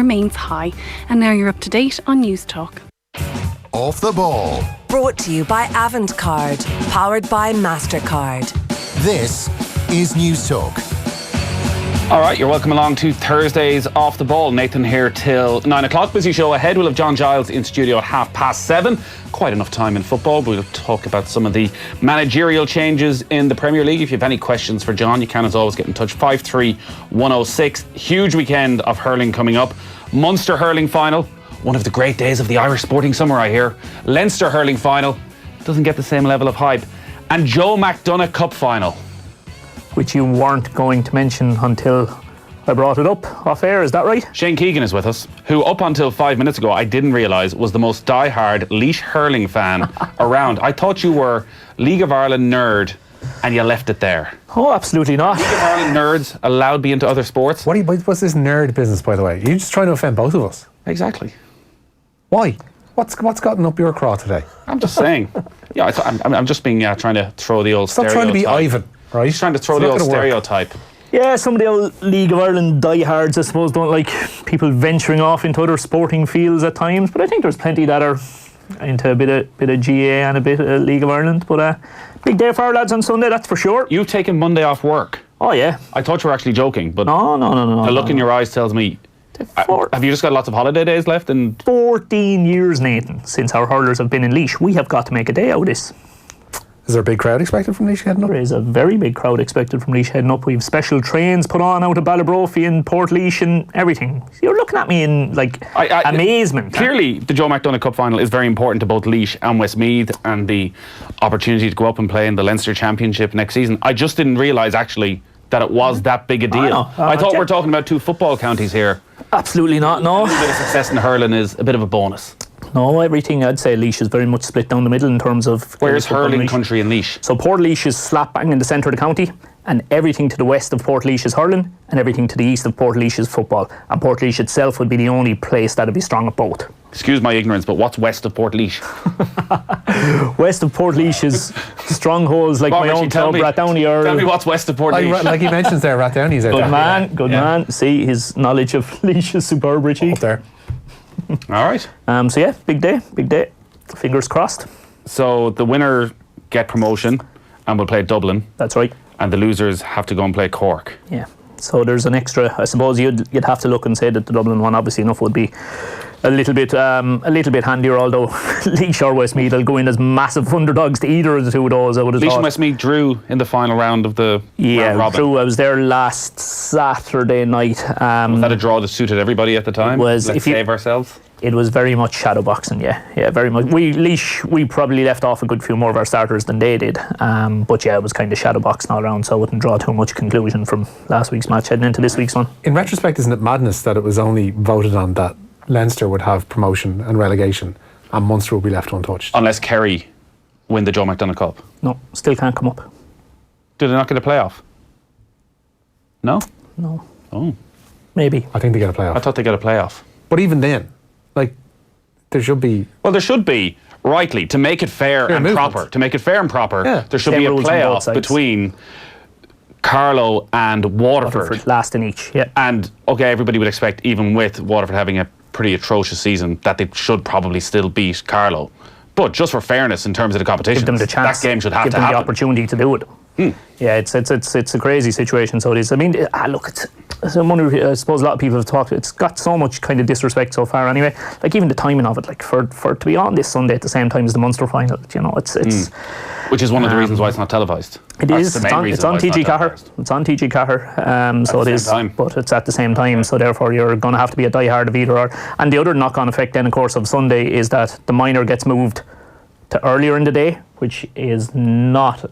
remains high. And now you're up to date on News Talk. Off the Ball. Brought to you by Avantcard, powered by MasterCard. This is News Talk. All right, you're welcome along to Thursday's Off the Ball. Nathan here till 9 o'clock. Busy show ahead. We'll have John Giles in studio at 7:30. Quite enough time in football. We'll talk about some of the managerial changes in the Premier League. If you have any questions for John, you can as always get in touch. 53106. Huge weekend of hurling coming up. Munster hurling final. One of the great days of the Irish sporting summer, I hear. Leinster hurling final. Doesn't get the same level of hype. And Joe McDonagh Cup final. Which you weren't going to mention until I brought it up off air, is that right? Shane Keegan is with us, who up until 5 minutes ago I didn't realise was the most die-hard Laois hurling fan around. I thought you were League of Ireland nerd and you left it there. Oh, absolutely not. League of Ireland nerds allowed be into other sports? What's this nerd business, by the way? You're just trying to offend both of us. Exactly. Why? What's gotten up your craw today? I'm just saying. Yeah, I'm just being trying to throw the old Stop stereotype. trying to be Ivan, right? He's trying to throw the old stereotype. Yeah, some of the old League of Ireland diehards, I suppose, don't like people venturing off into other sporting fields at times. But I think there's plenty that are into a bit of GA and a bit of League of Ireland. But big day for our lads on Sunday, that's for sure. You've taken Monday off work. Oh yeah. I thought you were actually joking, but no. The look in your eyes tells me. Have you just got lots of holiday days left? 14 years, Nathan, since our hurlers have been in Laois. We have got to make a day out of this. Is there a big crowd expected from Laois heading up? There is a very big crowd expected from Laois heading up. We have special trains put on out of Ballybrophy and Port Laois and everything. You're looking at me in amazement. Clearly, the Joe McDonagh Cup final is very important to both Laois and Westmeath, and the opportunity to go up and play in the Leinster Championship next season. I just didn't realise actually that it was that big a deal. I thought we were talking about two football counties here. Absolutely not, no. A bit of success in hurling is a bit of a bonus. No, everything, I'd say Laois is very much split down the middle in terms of... Where's hurling country in Laois? So Port Laois is slap bang in the centre of the county, and everything to the west of Port Laois is hurling, and everything to the east of Port Laois is football. And Port Laois itself would be the only place that would be strong at both. Excuse my ignorance, but what's west of Port Laois? West of Port Laois is strongholds like my own club, Rathdowney. Tell me what's west of Port Laois. Like he mentions there, Rathdowney's out there. Good man. See, his knowledge of Laois is superb, Richie. Up there. All right. So yeah, big day. Fingers crossed. So the winner get promotion and will play Dublin. That's right. And the losers have to go and play Cork. Yeah. So there's an extra. I suppose you'd have to look and say that the Dublin one, obviously enough, would be a little bit handier. Although Laois or Westmeath will go in as massive underdogs to either of the two of those. I would have thought. Laois and Westmeath drew in the final round of the round robin. True. I was there last Saturday night. Was that a draw that suited everybody at the time? Was. Let's save ourselves. It was very much shadow boxing, yeah, very much. Laois, we probably left off a good few more of our starters than they did, but yeah, it was kind of shadow boxing all around, so I wouldn't draw too much conclusion from last week's match heading into this week's one. In retrospect, isn't it madness that it was only voted on that Leinster would have promotion and relegation and Munster would be left untouched? Unless Kerry win the Joe McDonagh Cup. No, still can't come up. Did they not get a playoff? No? No. Oh. Maybe. I think they get a playoff. I thought they got a playoff. But even then, there should be... Well, there should be, rightly, to make it fair and proper. To make it fair and proper, there should be a playoff between Carlow and Waterford. Last in each, yeah. And, okay, everybody would expect, even with Waterford having a pretty atrocious season, that they should probably still beat Carlow. But just for fairness in terms of the competition, give them the chance. That game should have to happen. Give them the opportunity to do it. Yeah, it's a crazy situation, so it is. I mean, look, I suppose a lot of people have talked, it's got so much kind of disrespect so far anyway. Like even the timing of it, like for to be on this Sunday at the same time as the Munster final, it's which is one of the reasons why it's not televised. It is. It's on TG Cahir. It's on TG Cahir. So it is, but it's at the same time. So therefore, you're going to have to be a diehard of either or. And the other knock-on effect then, of course, of Sunday is that the minor gets moved to earlier in the day, which is not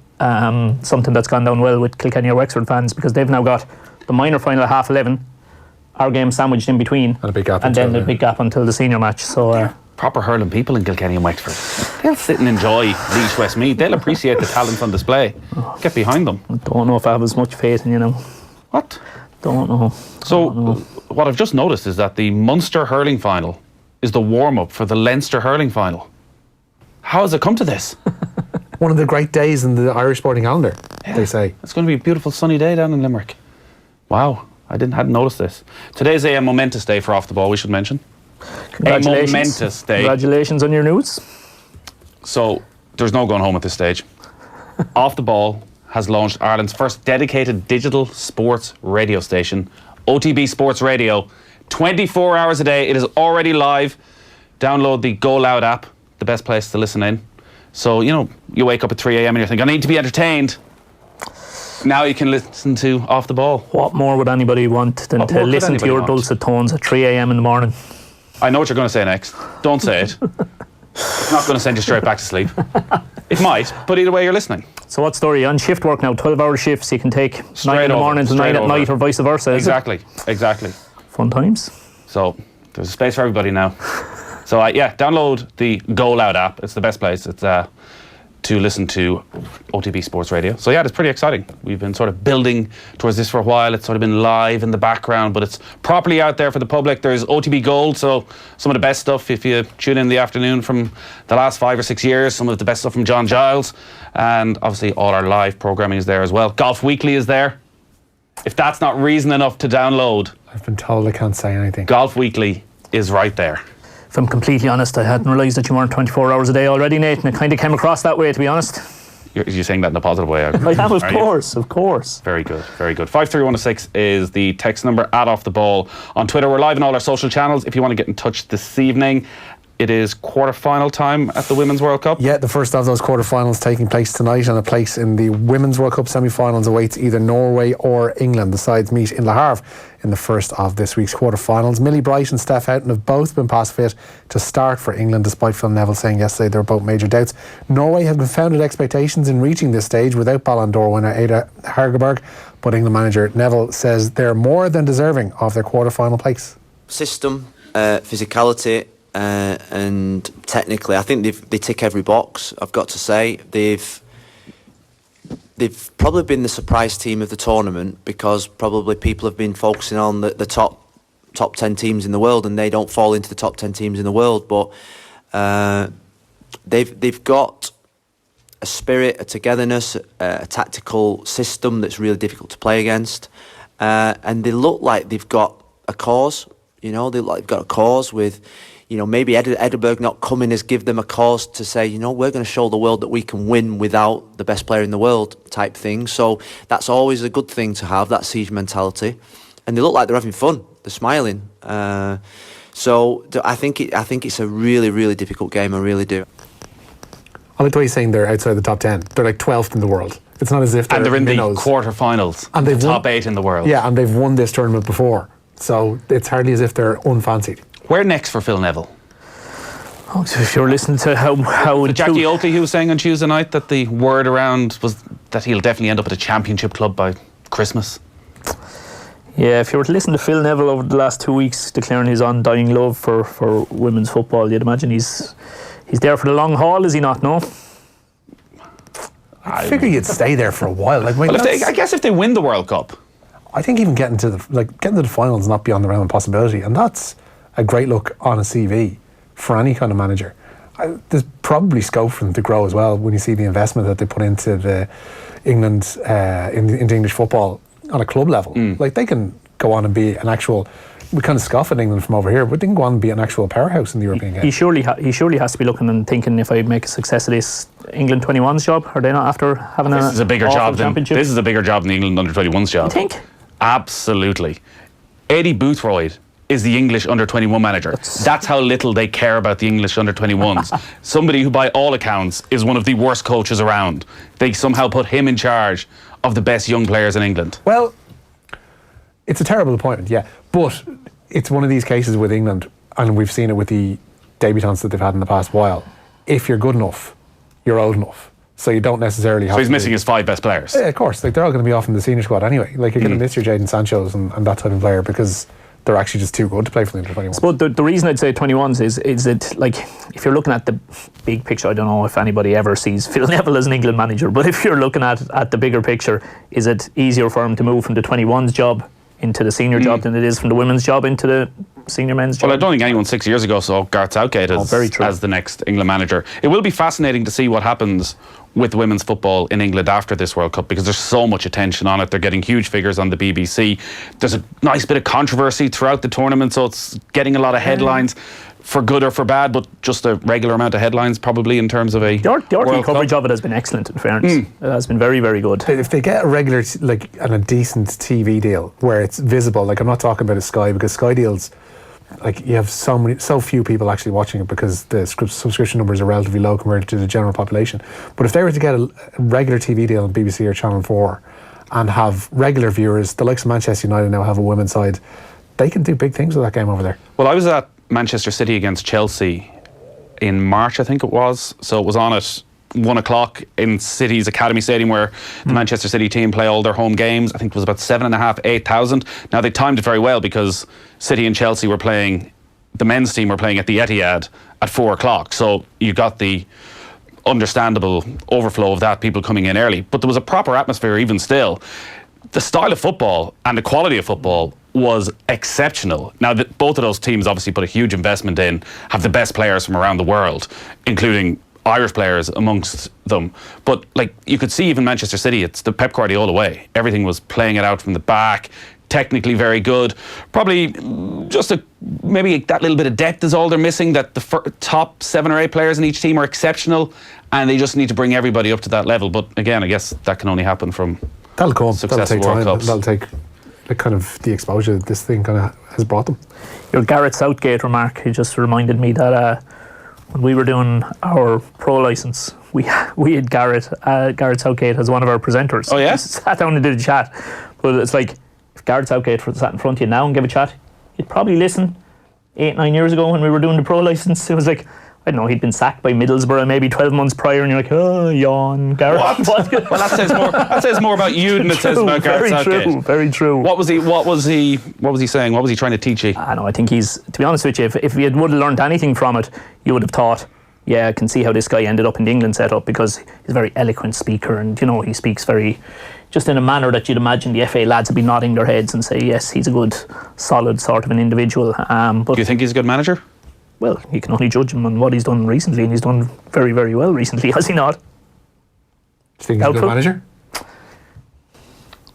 something that's gone down well with Kilkenny or Wexford fans, because they've now got the minor final at 11:30, our game sandwiched in between, and a big gap, and then the big gap until the senior match. So proper hurling people in Kilkenny and Wexford. They'll sit and enjoy Laois Westmeath. They'll appreciate the talents on display. Get behind them. I don't know if I have as much faith in you now. What? Don't know. What I've just noticed is that the Munster hurling final is the warm-up for the Leinster hurling final. How has it come to this? One of the great days in the Irish sporting calendar, they say. It's going to be a beautiful sunny day down in Limerick. Wow. hadn't noticed this. Today's a momentous day for Off the Ball, we should mention. Congratulations. A momentous day. Congratulations on your news. So, there's no going home at this stage. Off the Ball has launched Ireland's first dedicated digital sports radio station, OTB Sports Radio. 24 hours a day. It is already live. Download the Go Loud app, the best place to listen in. So, you wake up at 3 a.m. and you're thinking, I need to be entertained. Now you can listen to Off the Ball. What more would anybody want than to listen to your dulcet tones at 3 a.m. in the morning? I know what you're going to say next. Don't say it. It's not going to send you straight back to sleep. It might, but either way, you're listening. So what story? You're on shift work now, 12-hour shifts. You can take straight 9 in the morning to 9 at night or vice versa. Exactly. Fun times. So there's a space for everybody now. So download the Go Loud app. It's the best place. It's to listen to OTB Sports Radio. So it's pretty exciting. We've been sort of building towards this for a while. It's sort of been live in the background, but it's properly out there for the public. There's OTB Gold, so some of the best stuff if you tune in the afternoon from the last 5 or 6 years, some of the best stuff from John Giles, and obviously all our live programming is there as well. Golf Weekly is there. If that's not reason enough to download, I've been told I can't say anything. Golf Weekly is right there. If I'm completely honest, I hadn't realised that you weren't 24 hours a day already, Nathan. It kind of came across that way, to be honest. You're saying that in a positive way. I am, of course. Very good. 53106 is the text number, @OffTheBall. On Twitter, we're live on all our social channels. If you want to get in touch this evening, it is quarter-final time at the Women's World Cup. Yeah, the first of those quarter-finals taking place tonight, and a place in the Women's World Cup semi-finals awaits either Norway or England. The sides meet in Le Havre in the first of this week's quarter-finals. Millie Bright and Steph Houghton have both been past fit to start for England, despite Phil Neville saying yesterday there were both major doubts. Norway have confounded expectations in reaching this stage without Ballon d'Or winner Ada Hegerberg, but England manager Neville says they're more than deserving of their quarter-final place. System, physicality, and technically, I think they tick every box. I've got to say they've probably been the surprise team of the tournament, because probably people have been focusing on the top 10 teams in the world, and they don't fall into the top 10 teams in the world. But they've got a spirit, a togetherness, a tactical system that's really difficult to play against, and they look like they've got a cause. They look like they've got a cause with. Maybe Edinburgh not coming has give them a cause to say, we're going to show the world that we can win without the best player in the world type thing. So that's always a good thing to have, that siege mentality. And they look like they're having fun. They're smiling. So I think it's a really, really difficult game. I really do. I like the way you're saying they're outside the top 10. They're like 12th in the world. It's not as if they're... And they're in the quarter-finals. And they've top 8 in the world. Yeah, and they've won this tournament before. So it's hardly as if they're unfancied. Where next for Phil Neville? So if you're listening to how Jackie Oakley, who was saying on Tuesday night that the word around was that he'll definitely end up at a championship club by Christmas. Yeah, if you were to listen to Phil Neville over the last 2 weeks declaring his undying love for women's football, you'd imagine he's there for the long haul, is he not? No. I figure you'd stay there for a while. I guess if they win the World Cup, I think even getting to the finals is not beyond the realm of possibility, and that's a great look on a CV for any kind of manager. There's probably scope for them to grow as well when you see the investment that they put into the England into English football on a club level. They can go on and be an actual. We kind of scoff at England from over here, but they can go on and be an actual powerhouse in the European game. He surely has to be looking and thinking, if I make a success of this England 21's job, are they not after having this is a bigger job than the England under 21's job? You think? Absolutely. Eddie Boothroyd is the English under-21 manager. That's how little they care about the English under-21s. Somebody who, by all accounts, is one of the worst coaches around. They somehow put him in charge of the best young players in England. Well, it's a terrible appointment, yeah. But it's one of these cases with England, and we've seen it with the debutants that they've had in the past while. If you're good enough, you're old enough. So you don't necessarily have So he's missing his 5 best players. Yeah, of course. They're all going to be off in the senior squad anyway. You're going to miss your Jadon Sanchos and that type of player, because they're actually just too good to play for the under-21s. But the reason I'd say 21s is that, if you're looking at the big picture, I don't know if anybody ever sees Phil Neville as an England manager, but if you're looking at the bigger picture, is it easier for him to move from the 21s job into the senior job than it is from the women's job into the senior men's job? Well, I don't think anyone 6 years ago saw Gareth Southgate as the next England manager. It will be fascinating to see what happens with women's football in England after this World Cup, because there's so much attention on it. They're getting huge figures on the BBC. There's a nice bit of controversy throughout the tournament, so it's getting a lot of headlines, for good or for bad, but just a regular amount of headlines probably in terms of a the RT World coverage Cup. of it has been excellent, in fairness. It has been very, very good. If they get a regular, and a decent TV deal where it's visible, like I'm not talking about a Sky, because Sky deals, like you have so few people actually watching it because the subscription numbers are relatively low compared to the general population. But if they were to get a regular TV deal on BBC or Channel 4 and have regular viewers, the likes of Manchester United now have a women's side, they can do big things with that game over there. Well, I was at Manchester City against Chelsea in March, I think it was. So it was on at 1 o'clock in City's Academy Stadium, where the Manchester City team play all their home games. I think it was about 7,500, 8,000. Now, they timed it very well because City and Chelsea were playing, the men's team were playing at the Etihad at 4 o'clock. So you got the understandable overflow of that, people coming in early. But there was a proper atmosphere even still. The style of football and the quality of football was exceptional. Now, both of those teams obviously put a huge investment in, have the best players from around the world, including Irish players amongst them. But like you could see even Manchester City, it's the Pep Guardiola way. Everything was playing it out from the back, technically very good. Probably just maybe that little bit of depth is all they're missing, that the top 7 or 8 players in each team are exceptional and they just need to bring everybody up to that level. But again, I guess that can only happen from that'll come. That'll successful take World time. Cups. That'll take kind of the exposure that this thing kind of has brought them. Your Gareth Southgate remark, he just reminded me that when we were doing our pro licence, we had Gareth Southgate as one of our presenters. Oh, yeah? We sat down and did a chat. But it's like, if Gareth Southgate sat in front of you now and gave a chat, you'd probably listen. 8-9 years ago when we were doing the pro licence, it was like, I don't know, he'd been sacked by Middlesbrough maybe 12 months prior, and you're like, oh, yawn, Gareth. What? Well, that says more about you than it says about Gareth Southgate. Very true. What was he saying? What was he trying to teach you? I know, I think he's, to be honest with you, if he would have learned anything from it, you would have thought, yeah, I can see how this guy ended up in the England setup, because he's a very eloquent speaker, and you know, he speaks very, just in a manner that you'd imagine the FA lads would be nodding their heads and say, yes, he's a good, solid sort of an individual. But do you think he's a good manager? Well, you can only judge him on what he's done recently, and he's done very, very well recently, has he not? Do you think he's a good manager?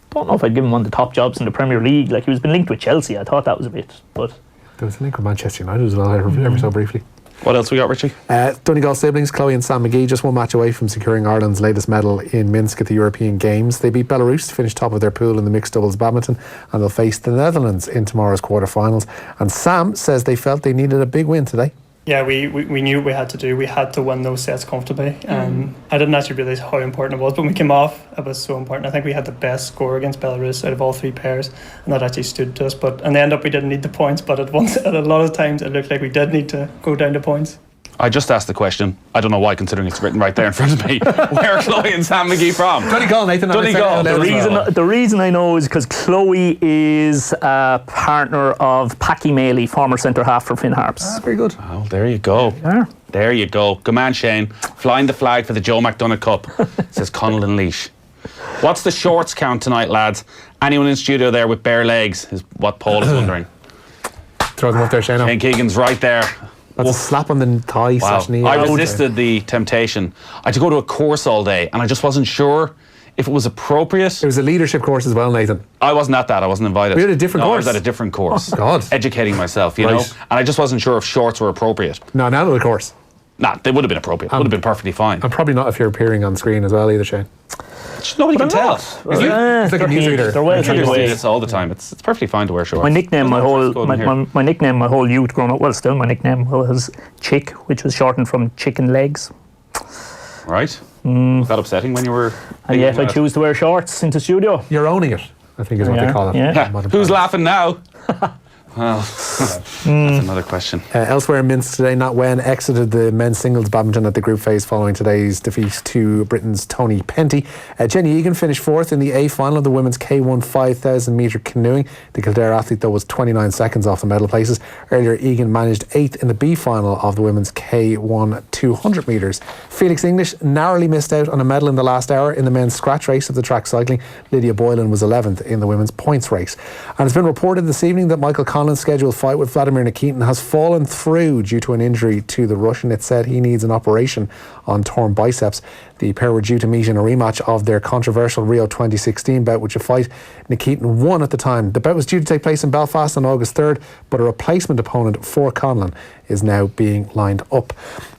Don't know if I'd give him one of the top jobs in the Premier League. Like, he was been linked with Chelsea. I thought that was a bit, but There was a link with Manchester United as well, ever so briefly. What else we got, Richie? Donegal siblings, Chloe and Sam McGee, just one match away from securing Ireland's latest medal in Minsk at the European Games. They beat Belarus to finish top of their pool in the mixed doubles badminton, and they'll face the Netherlands in tomorrow's quarterfinals. And Sam says they felt they needed a big win today. Yeah, we knew what we had to do. We had to win those sets comfortably. I didn't actually realise how important it was, but when we came off, it was so important. I think we had the best score against Belarus out of all 3 pairs, and that actually stood to us. But in the end up, we didn't need the points, but at a lot of times it looked like we did need to go down to points. I just asked the question. I don't know why, considering it's written right there in front of me. Where are Chloe and Sam McGee from? Donegal, Nathan. Donegal. The reason I know is because Chloe is a partner of Packy Maley, former centre half for Finn Harps. Very good. Oh, there you go. Yeah. There you go. Good man, Shane. Flying the flag for the Joe McDonagh Cup, says Connell and Leash. What's the shorts count tonight, lads? Anyone in studio there with bare legs is what Paul is wondering. Throw them up there, Shane. Shane Keegan's right there. That's a slap on the thigh / knee. I resisted the temptation. I had to go to a course all day and I just wasn't sure if it was appropriate. It was a leadership course as well, Nathan. I wasn't at that. I wasn't invited. We had a different course. I was at a different course. Oh, God. Educating myself, you know. And I just wasn't sure if shorts were appropriate. No, not at the course. Nah, they would have been appropriate. Would have been perfectly fine. And probably not if you're appering on screen as well either, Shane. Nobody can tell. It's like a newsreader. They're well I do away. this all the time. It's perfectly fine to wear shorts. My nickname, my nickname, my whole youth growing up. Well, still my nickname was Chick, which was shortened from chicken legs. Right? Was that upsetting when you were? And yet I choose to wear shorts into studio. You're owning it, I think is what they call it. Yeah. Who's laughing now? Well, that's another question. Elsewhere in Minsk today, Nat Wen exited the men's singles badminton at the group phase following today's defeat to Britain's Tony Penty. Jenny Egan finished 4th in the A final of the women's K1 5,000 metre canoeing. The Kildare athlete, though, was 29 seconds off the medal places. Earlier, Egan managed 8th in the B final of the women's K1 200 metres. Felix English narrowly missed out on a medal in the last hour in the men's scratch race of the track cycling. Lydia Boylan was 11th in the women's points race. And it's been reported this evening that Michael Collins' scheduled 5 fight with Vladimir Nikitin has fallen through due to an injury to the Russian. It said he needs an operation on torn biceps. The pair were due to meet in a rematch of their controversial Rio 2016 bout, which a fight Nikitin won at the time. The bout was due to take place in Belfast on August 3rd, but a replacement opponent for Conlon is now being lined up.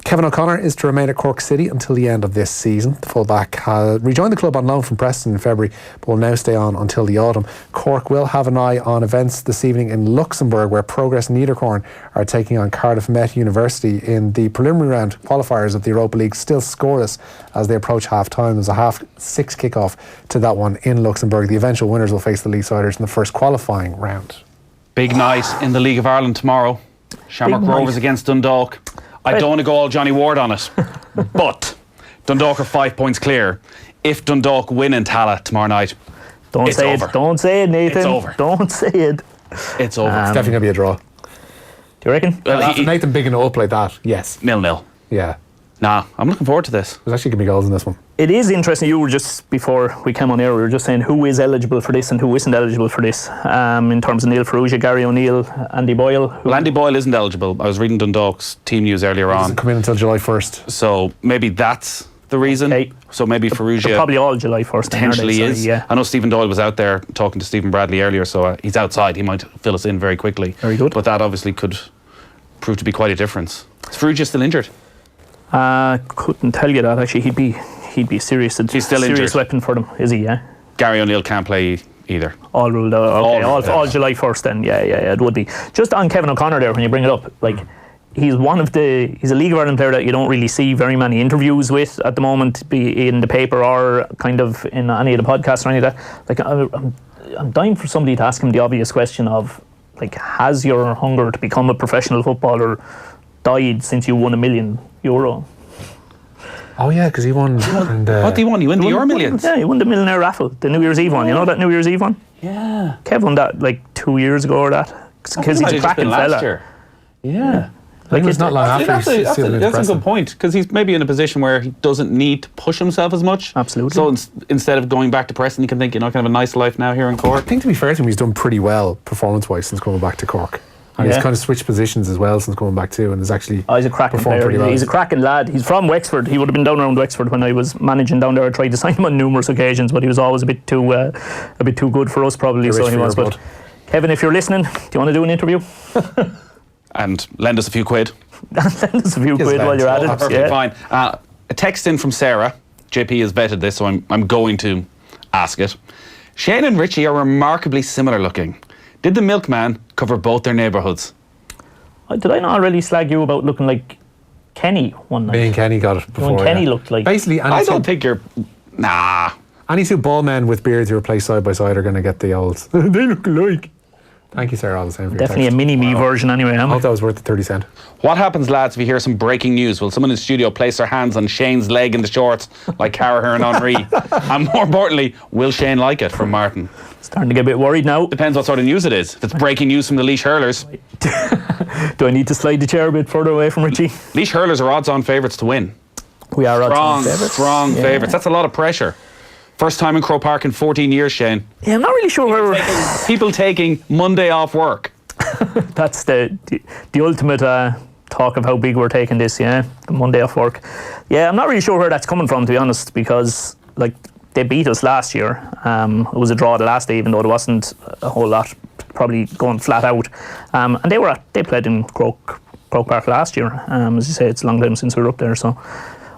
Kevin O'Connor is to remain at Cork City until the end of this season. The fullback rejoined the club on loan from Preston in February, but will now stay on until the autumn. Cork will have an eye on events this evening in Luxembourg, where Progress Niederkorn are taking on Cardiff Met University in the preliminary round qualifiers of the Europa League, still scoreless as they approach half-time. There's a 6:30 kick-off to that one in Luxembourg. The eventual winners will face the Leaguesiders in the first qualifying round. Big night in the League of Ireland tomorrow. Shamrock Rovers against Dundalk. I don't want to go all Johnny Ward on it, but Dundalk are 5 points clear. If Dundalk win in Tallaght tomorrow night, Don't say it. Don't say it, Nathan. It's over. Don't say it. It's over. It's definitely going to be a draw. Do you reckon? After Nathan bigging it up like that, yes. 0-0. Yeah. Nah, I'm looking forward to this. There's actually going to be goals in this one. It is interesting. You were just, before we came on air, we were just saying who is eligible for this and who isn't eligible for this, in terms of Neil Ferrugia, Gary O'Neill, Andy Boyle. Well, Andy Boyle isn't eligible. I was reading Dundalk's team news earlier on. He doesn't come in until July 1st. So maybe that's the reason. Okay. So maybe Ferrugia They're probably all July 1st. potentially is. Yeah. I know Stephen Doyle was out there talking to Stephen Bradley earlier, so he's outside. He might fill us in very quickly. Very good. But that obviously could prove to be quite a difference. Is Ferrugia still injured? Couldn't tell you that. Actually, he'd be serious. He's still serious injured. weapon for them, is he? Yeah. Gary O'Neill can't play either. All ruled out. Okay, all Yeah. July 1st then. Yeah, it would be. Just on Kevin O'Connor there, when you bring it up, like, he's a League of Ireland player that you don't really see very many interviews with at the moment, be in the paper or kind of in any of the podcasts or any of that. Like, I'm dying for somebody to ask him the obvious question of, like, has your hunger to become a professional footballer died since you won €1 million? Oh yeah, because he won. What did he win? He won the Euro Millions. Yeah, he won the millionaire raffle, the New Year's Eve one. You know that New Year's Eve one? Yeah. Kev won that like 2 years ago or that. Because he's a cracking fella. Yeah. Like, it's not long after That's a good point, because he's maybe in a position where he doesn't need to push himself as much. Absolutely. So instead of going back to Preston, he can think, kind of a nice life now here in Cork. I think, to be fair to him, he's done pretty well performance-wise since coming back to Cork. And he's kind of switched positions as well since coming back too, and has actually he's a cracking performed pretty player. well. He's a cracking lad. He's from Wexford. He would have been down around Wexford when I was managing down there. I tried to sign him on numerous occasions, but he was always a bit too good for us, probably. So he was. But Kevin, if you're listening, do you want to do an interview? And lend us a few quid. Lend us a few quid while you're at it. Perfectly fine. A text in from Sarah. JP has vetted this, so I'm going to ask it. Shane and Richie are remarkably similar looking. Did the milkman cover both their neighbourhoods? Did I not already slag you about looking like Kenny one night? Me and Kenny got it before. When Kenny looked like... Basically, I don't think you're... Nah. Any two ball men with beards who are placed side by side are going to get the old... They look alike. Thank you, Sarah, all the same for Definitely your a text. mini-me version anyway. I hope that was worth the 30 cent. What happens, lads, if you hear some breaking news? Will someone in the studio place their hands on Shane's leg in the shorts like Carragher and Henry? And more importantly, will Shane like it? From Martin. Starting to get a bit worried now. Depends what sort of news it is. If it's breaking news from the Laois Hurlers. Do I need to slide the chair a bit further away from Richie? Laois Hurlers are odds-on favourites to win. We are odds-on favourites. Strong favourites. That's a lot of pressure. First time in Croke Park in 14 years, Shane. Yeah, I'm not really sure where People taking Monday off work. That's the ultimate talk of how big we're taking this, the Monday off work. Yeah, I'm not really sure where that's coming from, to be honest, because like they beat us last year. It was a draw the last day, even though there wasn't a whole lot probably going flat out. And they played in Croke Park last year. As you say, it's a long time since we were up there, so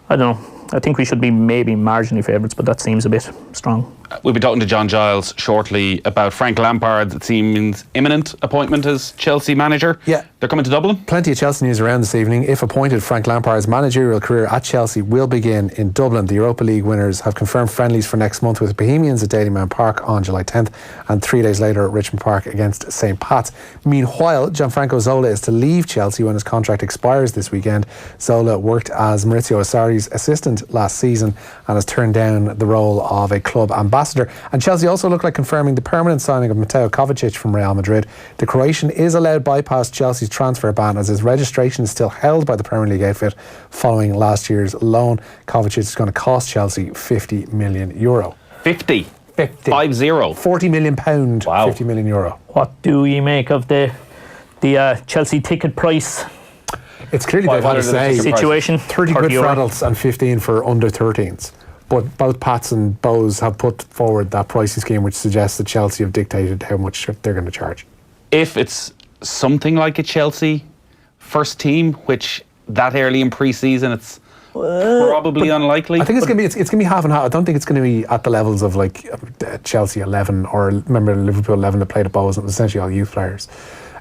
I don't know. I think we should be maybe marginally favourites, but that seems a bit strong. We'll be talking to John Giles shortly about Frank Lampard's, it seems, imminent appointment as Chelsea manager. Yeah. They're coming to Dublin. Plenty of Chelsea news around this evening. If appointed, Frank Lampard's managerial career at Chelsea will begin in Dublin. The Europa League winners have confirmed friendlies for next month with Bohemians at Dalymount Park on July 10th and 3 days later at Richmond Park against St. Pat's. Meanwhile, Gianfranco Zola is to leave Chelsea when his contract expires this weekend. Zola worked as Maurizio Sarri's assistant last season and has turned down the role of a club ambassador. And Chelsea also look like confirming the permanent signing of Mateo Kovacic from Real Madrid. The Croatian is allowed bypass Chelsea's transfer ban as his registration is still held by the Premier League outfit following last year's loan. Kovacic is going to cost Chelsea €50 million. 50. 50. 50. £40 million. Wow. €50 million. What do you make of the The Chelsea ticket price It's clearly they've had to say situation. 30 quid for adults and 15 for under 13s. But both Pats and Bose have put forward that pricing scheme, which suggests that Chelsea have dictated how much they're going to charge. If it's something like a Chelsea first team, which that early in pre-season, it's probably unlikely. I think it's going to be half and half. I don't think it's going to be at the levels of like Chelsea 11 or remember Liverpool 11 that played at Bose. It was essentially all youth players.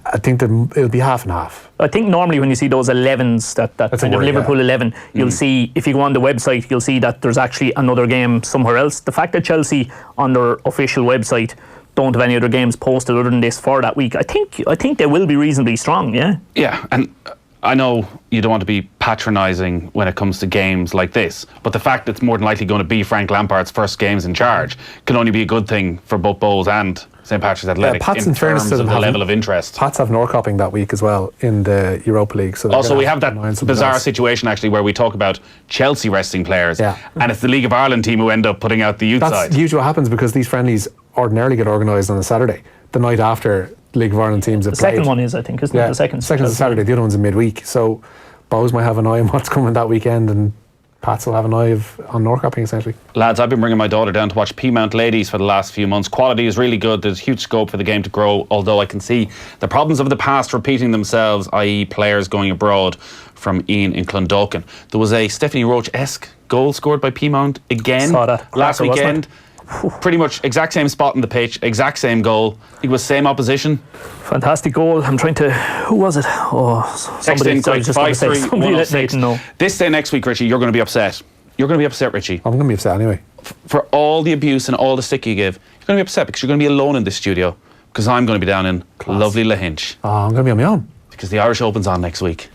I think that it'll be half and half. I think normally when you see those 11s, that kind of Liverpool 11, you'll see, if you go on the website, you'll see that there's actually another game somewhere else. The fact that Chelsea on their official website don't have any other games posted other than this for that week, I think they will be reasonably strong, yeah? Yeah, and I know you don't want to be patronising when it comes to games like this, but the fact that it's more than likely going to be Frank Lampard's first games in charge can only be a good thing for both Bowes and St Patrick's Athletic in terms of the level of interest. Pats have Norrköping that week as well in the Europa League. So also, we have that bizarre situation actually where we talk about Chelsea resting players, and it's the League of Ireland team who end up putting out the youth side. That's usually what happens because these friendlies ordinarily get organised on a Saturday, the night after League of Ireland teams have played. The second one is, I think, isn't it? The second. Second's a Saturday, the other one's a midweek. So Bowes might have an eye on what's coming that weekend, and Pats will have an eye on Norrköping essentially. Lads, I've been bringing my daughter down to watch Peamount Ladies for the last few months. Quality is really good. There's huge scope for the game to grow, although I can see the problems of the past repeating themselves, i.e. players going abroad, from Ian in Clondalkin. There was a Stephanie Roach-esque goal scored by Peamount again last weekend. Pretty much exact same spot on the pitch, exact same goal. It was same opposition. Fantastic goal. I'm trying to... Who was it? Oh, somebody. Somebody let Nathan know. This day next week, Richie, you're going to be upset. You're going to be upset, Richie. I'm going to be upset anyway. For all the abuse and all the stick you give, you're going to be upset because you're going to be alone in this studio because I'm going to be down in lovely Lahinch. Oh, I'm going to be on my own. Because the Irish Open's on next week.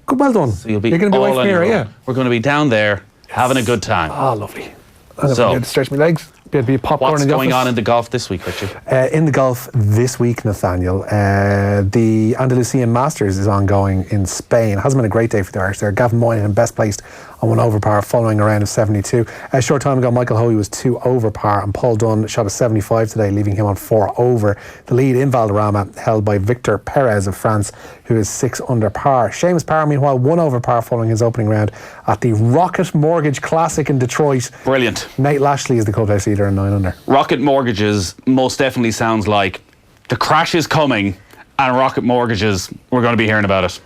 Good, well done. So you're going to be away from here, yeah? We're going to be down there having a good time. Oh, lovely. I'm going to stretch my legs. Be popcorn. What's going on in the golf this week, Richard? In the golf this week, Nathaniel, the Andalusian Masters is ongoing in Spain. It hasn't been a great day for the Irish there. Gavin Moynihan best placed on 1 over par following a round of 72. A short time ago, Michael Hoey was 2 over par and Paul Dunn shot a 75 today, leaving him on 4 over. The lead in Valderrama held by Victor Perez of France, who is 6 under par. Seamus Power, meanwhile, 1 over par following his opening round at the Rocket Mortgage Classic in Detroit. Brilliant. Nate Lashley is the clubhouse leader in 9 under. Rocket Mortgages most definitely sounds like the crash is coming, and Rocket Mortgages, we're going to be hearing about it.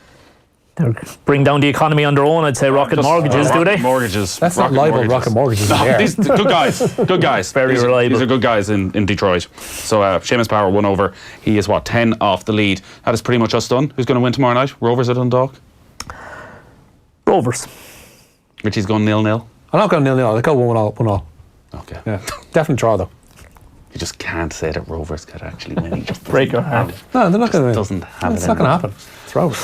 They bring down the economy on their own, I'd say. Rocket Mortgages, do they? Mortgages. That's not libel, Rocket Mortgages. No, these good guys. Good guys. Very reliable. These are good guys in Detroit. So Seamus Power 1 over. He is 10 off the lead. That is pretty much us done. Who's going to win tomorrow night? Rovers at Dundalk? Rovers. Richie's going 0-0. I'm not going 0-0. I'll go 1-1. Okay. Yeah. Definite draw though. You just can't say that Rovers could actually win. Break your heart. No, they're not going to win. Doesn't happen. It's not going to happen. It's Rovers.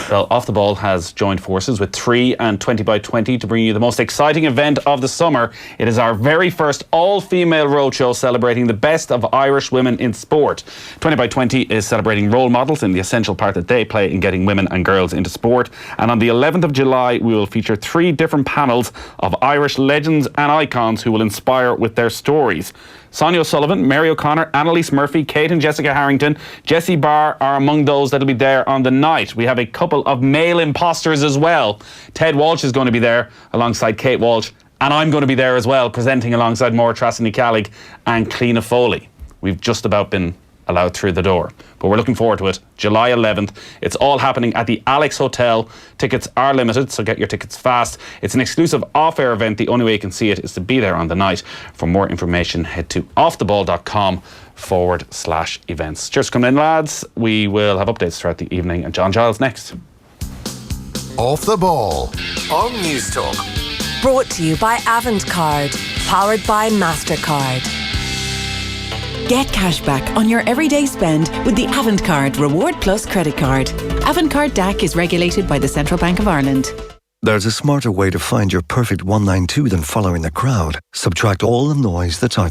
Well, Off the Ball has joined forces with 3 and 20 by 20 to bring you the most exciting event of the summer. It is our very first all-female roadshow celebrating the best of Irish women in sport. 20 by 20 is celebrating role models and the essential part that they play in getting women and girls into sport. And on the 11th of July, we will feature 3 different panels of Irish legends and icons who will inspire with their stories. Sonia O'Sullivan, Mary O'Connor, Annalise Murphy, Kate and Jessica Harrington, Jessie Barr are among those that will be there on the night. We have a couple of male imposters as well. Ted Walsh is going to be there alongside Kate Walsh, and I'm going to be there as well, presenting alongside Maura Trassany-Callig and Cliona Foley. We've just about been allowed through the door, but we're looking forward to it. July 11th. It's all happening at the Alex Hotel. Tickets are limited, so get your tickets fast. It's an exclusive off-air event. The only way you can see it is to be there on the night. For more information, head to offtheball.com/events. Cheers for coming in, lads. We will have updates throughout the evening, and John Giles next. Off the Ball on News Talk. Brought to you by Avantcard, powered by MasterCard. Get cash back on your everyday spend with the Avantcard Reward Plus credit card. Avantcard DAC is regulated by the Central Bank of Ireland. There's a smarter way to find your perfect 192 than following the crowd. Subtract all the noise that's out